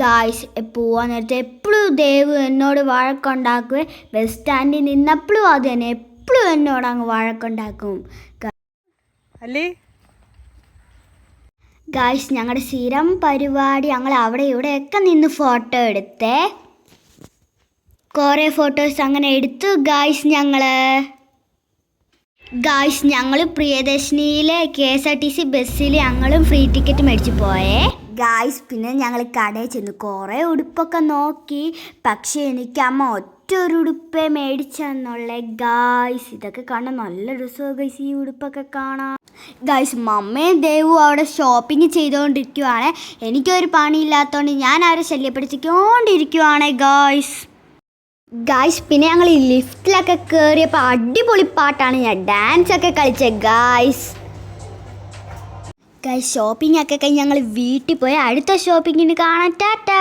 Guys പോവാൻ നേരത്തെ എപ്പോഴും ദേവ് എന്നോട് വഴക്കുണ്ടാക്കുവേ. ബസ് സ്റ്റാൻഡിൽ നിന്നപ്പോഴും അത് തന്നെ എപ്പോഴും എന്നോട് അങ്ങ് വഴക്കുണ്ടാക്കും. ഗായ്സ് ഞങ്ങളുടെ സ്ഥിരം പരിപാടി ഞങ്ങൾ അവിടെ ഇവിടെയൊക്കെ നിന്ന് ഫോട്ടോ എടുത്തേ. കുറേ ഫോട്ടോസ് അങ്ങനെ എടുത്തു ഗായ്സ് ഞങ്ങൾ പ്രിയദർശിനിയിലെ KSRTC ബസ്സിൽ ഞങ്ങളും ഫ്രീ ടിക്കറ്റ് മേടിച്ച് പോയേ ഗായ്സ്. പിന്നെ ഞങ്ങൾ കടയിൽ ചെന്ന് കുറേ ഉടുപ്പൊക്കെ നോക്കി. പക്ഷേ എനിക്ക് അമ്മ ഒറ്റ ഒരു ഉടുപ്പേ മേടിച്ചെന്നുള്ള ഗായ്സ്. ഇതൊക്കെ കാണാൻ നല്ല രസമാണ് ഗൈസ്, ഈ ഉടുപ്പൊക്കെ കാണാം ഗായ്സ്. മമ്മയും ദേവും അവിടെ ഷോപ്പിംഗ് ചെയ്തുകൊണ്ടിരിക്കുവാണ്. എനിക്കൊരു പണിയില്ലാത്തതുകൊണ്ട് ഞാൻ അവരെ ശല്യപ്പെടുത്തിക്കൊണ്ടിരിക്കുവാണ് ഗായ്സ്. പിന്നെ ഞങ്ങൾ ഈ ലിഫ്റ്റിലൊക്കെ കയറിയപ്പോൾ അടിപൊളി പാട്ടാണ്, ഞാൻ ഡാൻസൊക്കെ കളിച്ചത് ഗായ്സ്. ഷോപ്പിംഗ് ഒക്കെ കഴിഞ്ഞ് ഞങ്ങൾ വീട്ടിൽ പോയി അടുത്ത ഷോപ്പിങ്ങിന് കാണാം. ടാറ്റാ.